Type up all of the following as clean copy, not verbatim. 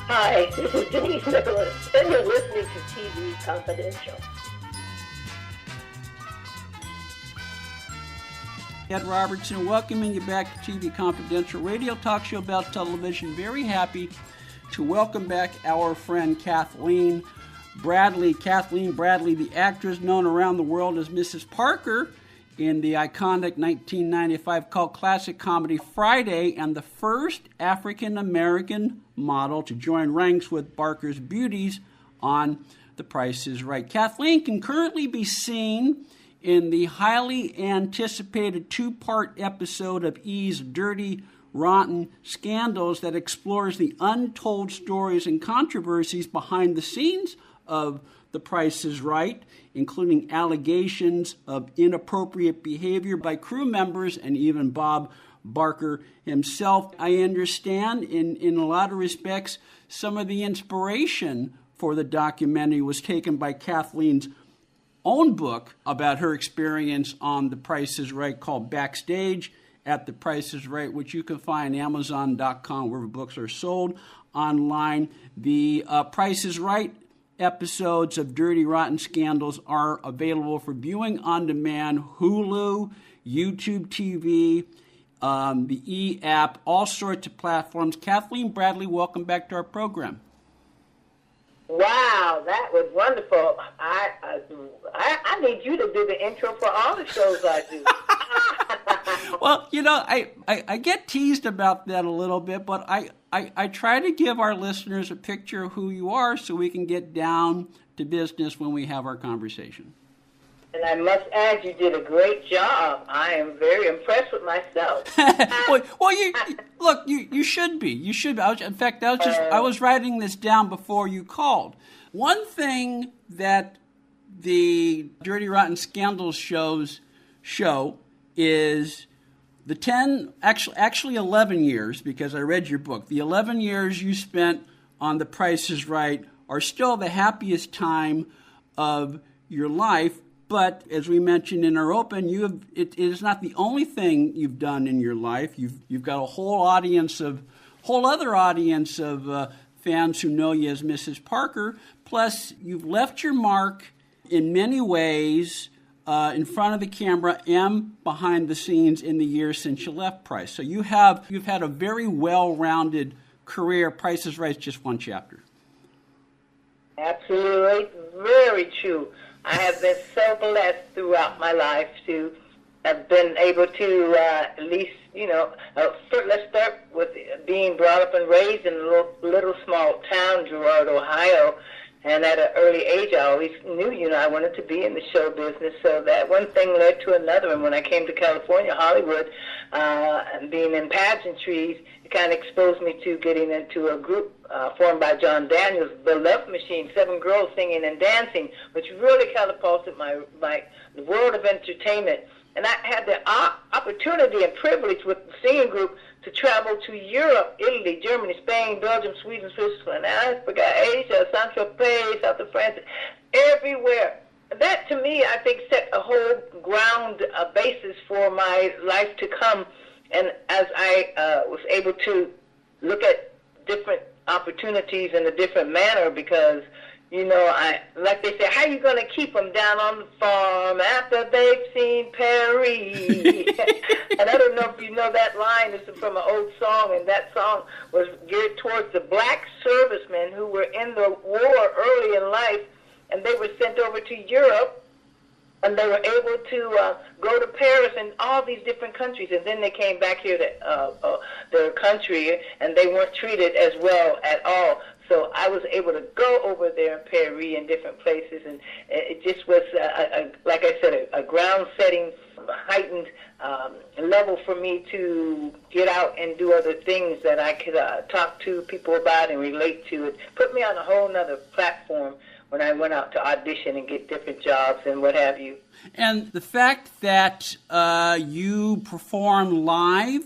Hi, this is Denise Nicholas, and you're listening to TV Confidential. Ed Robertson, welcoming you back to TV Confidential, radio talk show about television. Very happy to welcome back our friend Kathleen Bradley. Kathleen Bradley, the actress known around the world as Mrs. Parker in the iconic 1995 cult classic comedy Friday, and the first African-American model to join ranks with Barker's beauties on The Price is Right. Kathleen can currently be seen in the highly anticipated two-part episode of E's Dirty Rotten Scandals that explores the untold stories and controversies behind the scenes of The Price is Right, including allegations of inappropriate behavior by crew members and even Bob Barker himself. I understand in a lot of respects some of the inspiration for the documentary was taken by Kathleen's own book about her experience on The Price is Right called Backstage at The Price is Right, which you can find Amazon.com, wherever books are sold online. The Price is Right episodes of Dirty Rotten Scandals are available for viewing on demand, Hulu, YouTube TV, the E app, all sorts of platforms. Kathleen Bradley, welcome back to our program. Wow, that was wonderful. I need you to do the intro for all the shows I do. Well, I get teased about that a little bit, but I try to give our listeners a picture of who you are so we can get down to business when we have our conversation. And I must add, you did a great job. I am very impressed with myself. You should be. You should be. I was writing this down before you called. One thing that the Dirty Rotten Scandals show is the 10, actually 11 years, because I read your book. The 11 years you spent on The Price is Right are still the happiest time of your life. But as we mentioned in our open, it is not the only thing you've done in your life. You've got a whole other audience of fans who know you as Mrs. Parker. Plus, you've left your mark in many ways in front of the camera and behind the scenes in the years since you left Price. So you've had a very well-rounded career. Price is Right is just one chapter. Absolutely, very true. I have been so blessed throughout my life to have been able to at least, let's start with being brought up and raised in a little small town, Girard, Ohio. And at an early age, I always knew, I wanted to be in the show business. So that one thing led to another. And when I came to California, Hollywood, and being in pageantries, it kind of exposed me to getting into a group formed by John Daniels, The Love Machine, 7 girls singing and dancing, which really catapulted my world of entertainment. And I had the opportunity and privilege with the singing group to travel to Europe, Italy, Germany, Spain, Belgium, Sweden, Switzerland, Africa, Asia, Saint-Tropez, South of France, everywhere. That, to me, I think set a whole ground basis for my life to come. And as I was able to look at different opportunities in a different manner, because like they say, how you going to keep them down on the farm after they've seen Paris? And I don't know if you know that line. This is from an old song, and that song was geared towards the black servicemen who were in the war early in life, and they were sent over to Europe, and they were able to go to Paris and all these different countries, and then they came back here to their country, and they weren't treated as well at all. So I was able to go over there in Paris and different places, and it just was, like I said, a ground-setting, heightened level for me to get out and do other things that I could talk to people about and relate to. It put me on a whole other platform when I went out to audition and get different jobs and what have you. And the fact that you perform live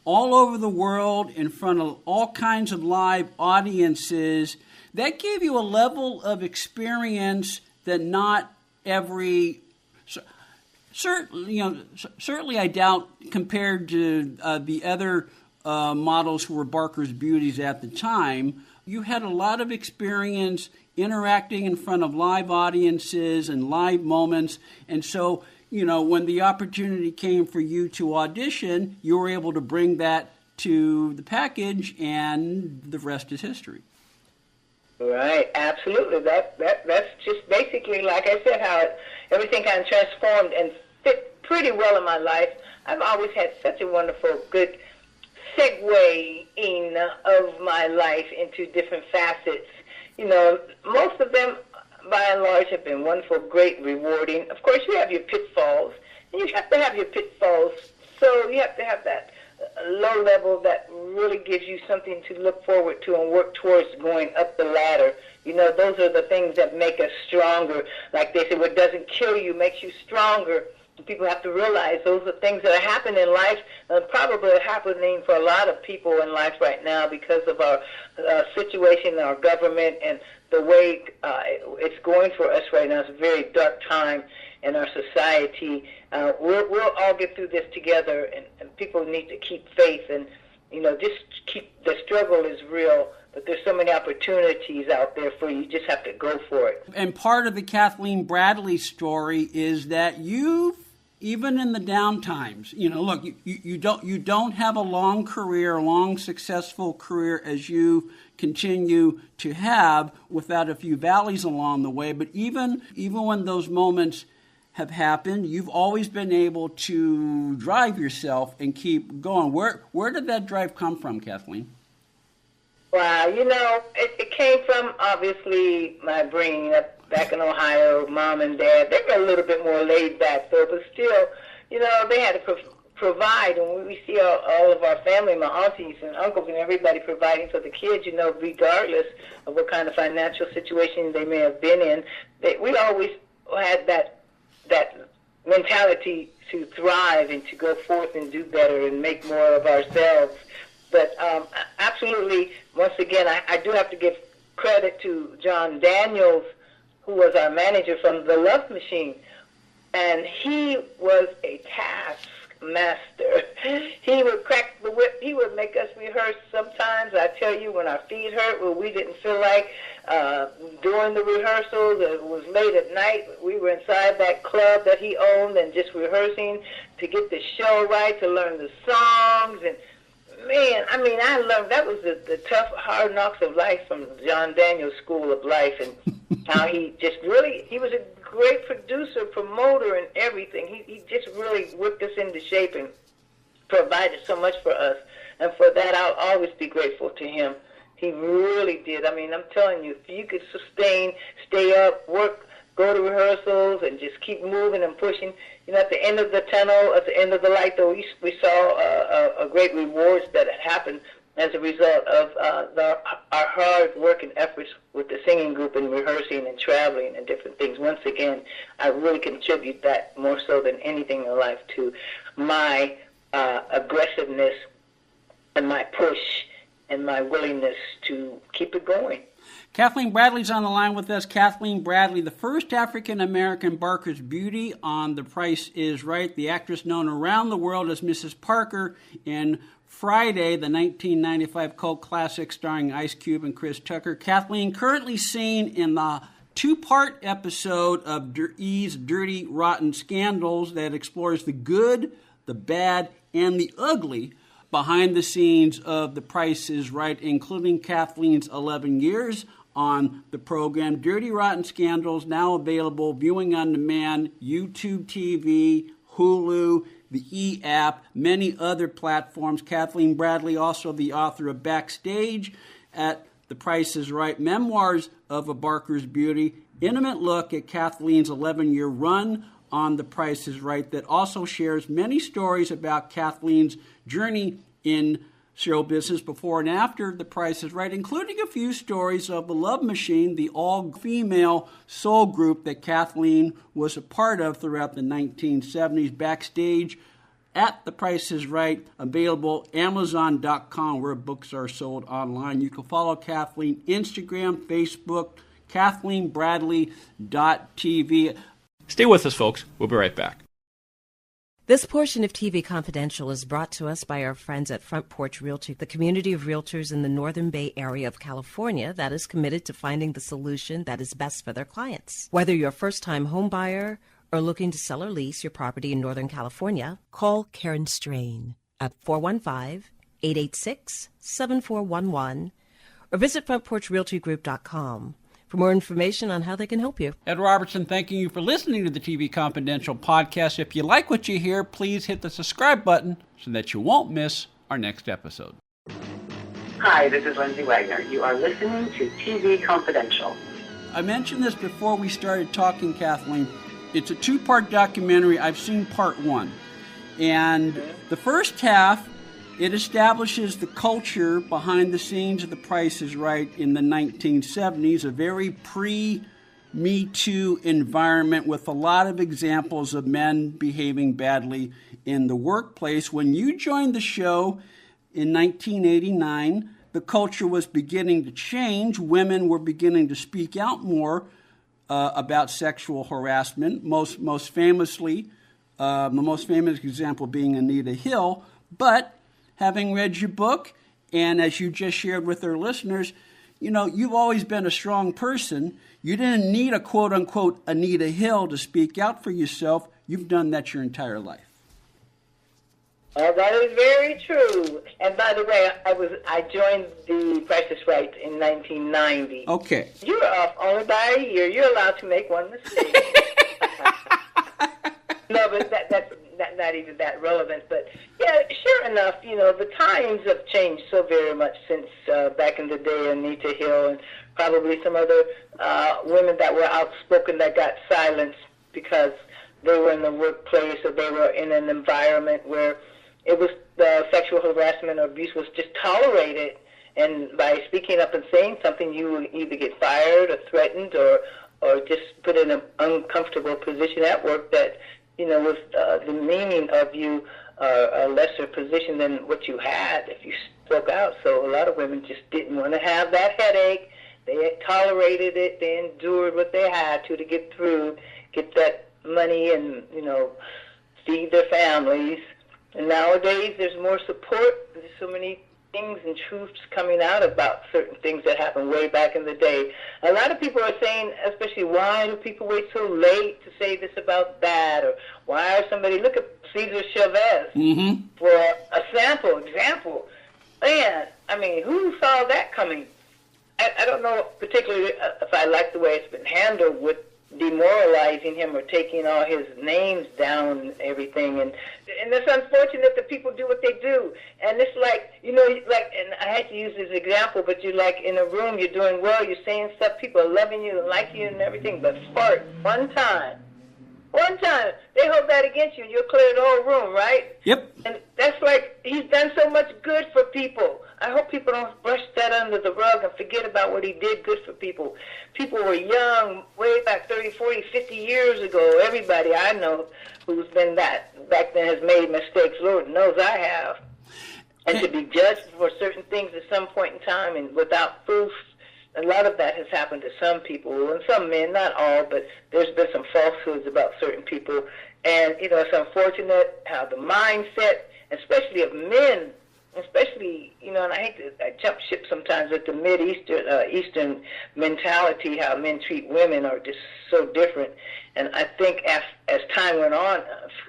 all over the world in front of all kinds of live audiences, that gave you a level of experience that not every, certainly I doubt compared to the other models who were Barker's Beauties at the time. You had a lot of experience interacting in front of live audiences and live moments. And so, when the opportunity came for you to audition, you were able to bring that to the package, and the rest is history. Right, absolutely. That's just basically, like I said, how everything kind of transformed and fit pretty well in my life. I've always had such a wonderful, good segueing of my life into different facets. Most of them, by and large, have been wonderful, great, rewarding. Of course, you have your pitfalls, and you have to have your pitfalls, so you have to have that low level that really gives you something to look forward to and work towards going up the ladder. Those are the things that make us stronger. Like they say, what doesn't kill you makes you stronger. People have to realize those are things that happen in life, and probably are happening for a lot of people in life right now because of our situation, our government, and the way it's going for us right now. It's a very dark time in our society. We'll all get through this together, and people need to keep faith, and just keep, the struggle is real, but there's so many opportunities out there for you. You just have to go for it. And part of the Kathleen Bradley story is that you, even in the down times, look, you don't have a long career, long successful career as you continue to have without a few valleys along the way. But even when those moments have happened, you've always been able to drive yourself and keep going. Where did that drive come from, Kathleen? Wow, it came from, obviously, my bringing up back in Ohio. Mom and Dad, they were a little bit more laid back, though, but still, they had to provide. And we see all of our family, my aunties and uncles and everybody providing for the kids, regardless of what kind of financial situation they may have been in. We always had that mentality to thrive and to go forth and do better and make more of ourselves. But absolutely, once again, I do have to give credit to John Daniels, who was our manager from The Love Machine. And he was a taskmaster. He would crack the whip. He would make us rehearse sometimes. I tell you, when our feet hurt, when we didn't feel like doing the rehearsals, it was late at night. We were inside that club that he owned and just rehearsing to get the show right, to learn the songs. And man, I learned, that was the tough, hard knocks of life from John Daniels' School of Life, and how he just really, he was a great producer, promoter, and everything. He just really whipped us into shape and provided so much for us. And for that, I'll always be grateful to him. He really did. I'm telling you, if you could sustain, stay up, work, go to rehearsals, and just keep moving and pushing, at the end of the tunnel, at the end of the light, though, we saw a great rewards that had happened as a result of our hard work and efforts with the singing group and rehearsing and traveling and different things. Once again, I really contribute that more so than anything in life to my aggressiveness and my push and my willingness to keep it going. Kathleen Bradley's on the line with us. Kathleen Bradley, the first African-American Barker's Beauty on The Price is Right, the actress known around the world as Mrs. Parker in Friday, the 1995 cult classic starring Ice Cube and Chris Tucker. Kathleen, currently seen in the two-part episode of E's Dirty Rotten Scandals that explores the good, the bad, and the ugly behind the scenes of The Price is Right, including Kathleen's 11 years on the program. Dirty Rotten Scandals, now available viewing on demand, YouTube TV, Hulu, the E-app, many other platforms. Kathleen Bradley, also the author of Backstage at The Price is Right, Memoirs of a Barker's Beauty, intimate look at Kathleen's 11-year run on The Price is Right that also shares many stories about Kathleen's journey in show business before and after The Price is Right, including a few stories of The Love Machine, the all-female soul group that Kathleen was a part of throughout the 1970s. Backstage at The Price is Right, available Amazon.com, where books are sold online. You can follow Kathleen Instagram, Facebook, KathleenBradley.tv. Stay with us, folks. We'll be right back. This portion of TV Confidential is brought to us by our friends at Front Porch Realty, the community of realtors in the Northern Bay Area of California that is committed to finding the solution that is best for their clients. Whether you're a first-time home buyer or looking to sell or lease your property in Northern California, call Karen Strain at 415-886-7411 or visit frontporchrealtygroup.com for more information on how they can help you. Ed Robertson, thanking you for listening to the TV Confidential podcast. If you like what you hear, please hit the subscribe button so that you won't miss our next episode. Hi, this is Lindsay Wagner. You are listening to TV Confidential. I mentioned this before we started talking, Kathleen. It's a two-part documentary. I've seen part one. And the first half, it establishes the culture behind the scenes of The Price is Right in the 1970s, a very pre-Me Too environment with a lot of examples of men behaving badly in the workplace. When you joined the show in 1989, the culture was beginning to change. Women were beginning to speak out more about sexual harassment, most famously, the most famous example being Anita Hill. But having read your book, and as you just shared with our listeners, you know, you've always been a strong person. You didn't need a quote-unquote Anita Hill to speak out for yourself. You've done that your entire life. That is very true. And by the way, I joined The Price is Right in 1990. Okay. You were off only by a year. You're allowed to make one mistake. No, but that's not even that relevant. But yeah, sure enough, you know, the times have changed so very much since back in the day, Anita Hill and probably some other women that were outspoken that got silenced because they were in the workplace or they were in an environment where it was sexual harassment or abuse was just tolerated. And by speaking up and saying something, you would either get fired or threatened or just put in an uncomfortable position at work that, you know, was demeaning of you, a lesser position than what you had if you spoke out. So a lot of women just didn't want to have that headache. They tolerated it. They endured what they had to get through, get that money and, you know, feed their families. And nowadays there's more support. There's so many things and truths coming out about certain things that happened way back in the day. A lot of people are saying, especially, why do people wait so late to say this about that? Or why are somebody, look at Cesar Chavez for a example. Man, I mean, who saw that coming? I don't know particularly if I like the way it's been handled with demoralizing him or taking all his names down and everything. And it's unfortunate that people do what they do. And it's like, you know, like, and I had to use this example, but you're like in a room, you're doing well, you're saying stuff, people are loving you and like you and everything, but fart one time, they hold that against you and you'll clear the whole room, right? Yep. And that's like, he's done so much good for people. I hope people don't brush that under the rug and forget about what he did good for people. People were young way back 30, 40, 50 years ago. Everybody I know who's been that back then has made mistakes. Lord knows I have. And to be judged for certain things at some point in time and without proof, a lot of that has happened to some people and some men, not all, but there's been some falsehoods about certain people. And, you know, it's unfortunate how the mindset, especially of men, especially, you know, and I jump ship sometimes at the Eastern mentality, how men treat women are just so different. And I think as time went on,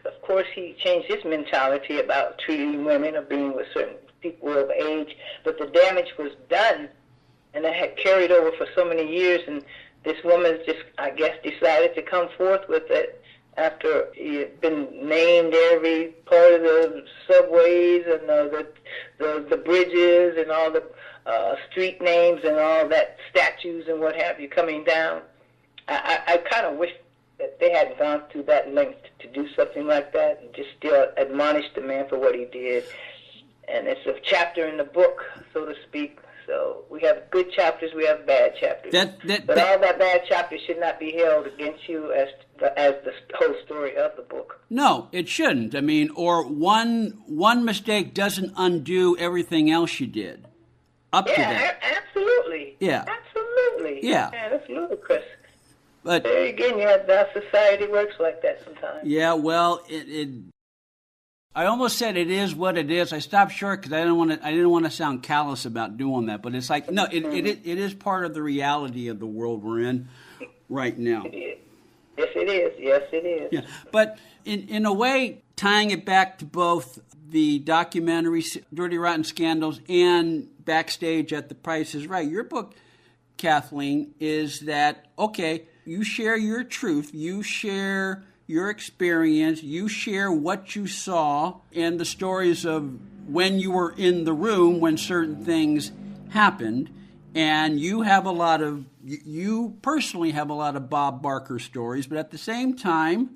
of course, he changed his mentality about treating women or being with certain people of age, but the damage was done, and it had carried over for so many years, and this woman just, I guess, decided to come forth with it after he had been named every part of the subways and the bridges and all the street names and all that, statues and what have you coming down. I kind of wish that they hadn't gone through that length to do something like that and just still admonish the man for what he did. And it's a chapter in the book, so to speak. So we have good chapters, we have bad chapters. But all that bad chapters should not be held against you as the whole story of the book. No, it shouldn't. I mean, or one mistake doesn't undo everything else you did up to that. Absolutely. Yeah. Absolutely. Yeah. Man, that's ludicrous. But there again, how society works like that sometimes. Yeah, well, I almost said it is what it is. I stopped short because I didn't want to sound callous about doing that. But it's like, no, it is part of the reality of the world we're in right now. It is. Yes, it is. Yes, it is. Yeah, but in a way, tying it back to both the documentary Dirty Rotten Scandals and Backstage at The Price is Right, your book, Kathleen, is that, okay, you share your truth, you share your experience, you share what you saw and the stories of when you were in the room when certain things happened, and you personally have a lot of Bob Barker stories, but at the same time,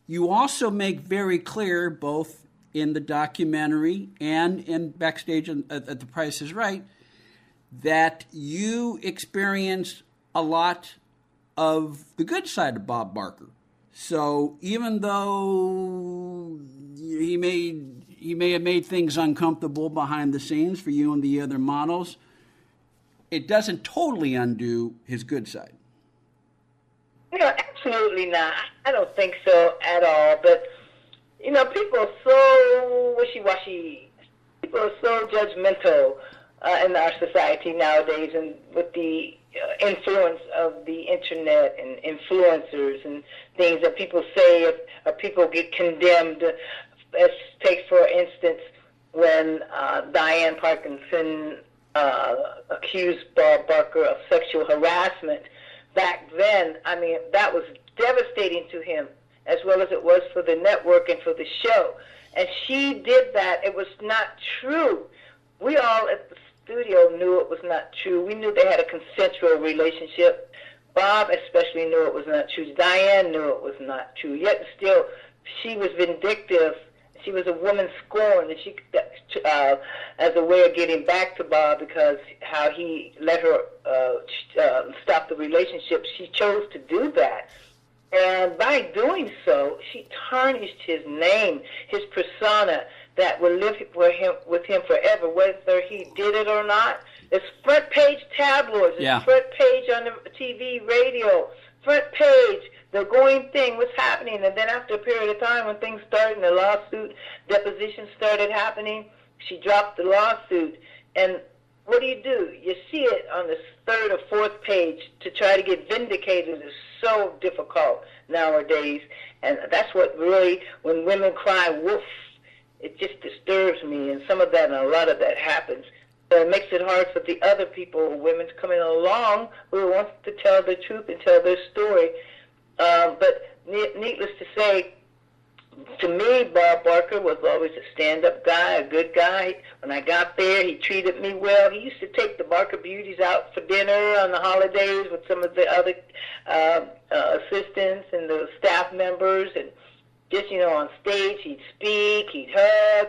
you also make very clear, both in the documentary and in Backstage at The Price is Right, that you experienced a lot of the good side of Bob Barker. So even though he may have made things uncomfortable behind the scenes for you and the other models, it doesn't totally undo his good side. Absolutely not. I don't think so at all. But, people are so wishy-washy. People are so judgmental in our society nowadays, and with the influence of the internet and influencers and things that people say or people get condemned. Let's take, for instance, when Diane Parkinson accused Bob Barker of sexual harassment. Back then, that was devastating to him, as well as it was for the network and for the show. And she did that. It was not true. We all at the studio knew it was not true. We knew they had a consensual relationship. Bob especially knew it was not true. Diane knew it was not true. Yet still, she was vindictive. She was a woman scorned, and she, as a way of getting back to Bob, because how he let her stop the relationship, she chose to do that. And by doing so, she tarnished his name, his persona, that will live with him forever, whether he did it or not. It's front page tabloids, it's front page on the TV, radio, front page, the going thing, what's happening. And then after a period of time, when things started and the lawsuit, depositions started happening, she dropped the lawsuit. And what do? You see it on the third or fourth page. To try to get vindicated is so difficult nowadays. And that's what really, when women cry wolf, it just disturbs me. And some of that and a lot of that happens. So it makes it hard for the other people, women coming along who want to tell the truth and tell their story. But needless to say, to me, Bob Barker was always a stand-up guy, a good guy. When I got there, he treated me well. He used to take the Barker beauties out for dinner on the holidays with some of the other assistants and the staff members, and just, on stage, he'd speak, he'd hug,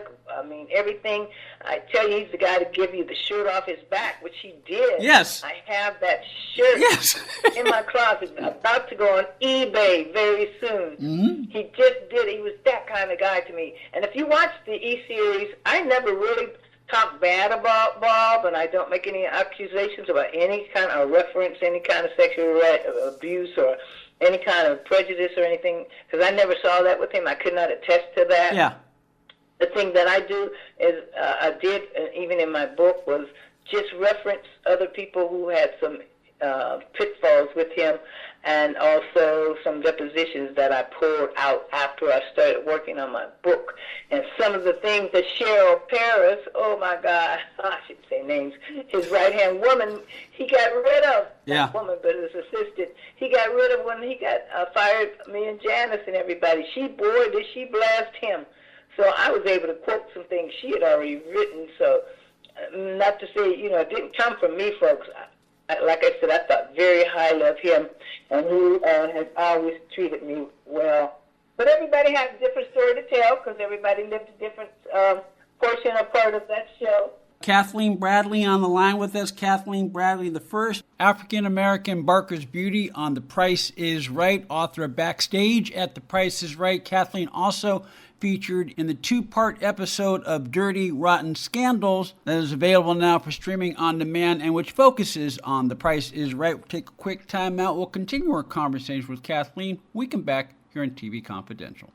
everything. I tell you, he's the guy to give you the shirt off his back, which he did. Yes. I have that shirt in my closet, about to go on eBay very soon. Mm-hmm. He just did. He was that kind of guy to me. And if you watch the E-series, I never really talk bad about Bob, and I don't make any accusations about any kind of reference, any kind of sexual abuse or any kind of prejudice or anything, because I never saw that with him. I could not attest to that. Yeah. The thing that I do is, I did, even in my book, was just reference other people who had some pitfalls with him, and also some depositions that I pulled out after I started working on my book. And some of the things that Cheryl Paris, oh my God, I should say names, his right-hand woman, he got rid of. That woman, but his assistant, he got rid of when he got fired, me and Janice and everybody. Did she blast him. So I was able to quote some things she had already written. So not to say, it didn't come from me, folks. Like I said, I thought very highly of him, and he has always treated me well. But everybody has a different story to tell, because everybody lived a different portion or part of that show. Kathleen Bradley on the line with us. Kathleen Bradley, the first African-American Barker's Beauty on The Price is Right, author of Backstage at The Price is Right. Kathleen also featured in the two-part episode of Dirty Rotten Scandals that is available now for streaming on demand and which focuses on The Price is Right. We'll take a quick time out. We'll continue our conversation with Kathleen. We come back here on TV Confidential.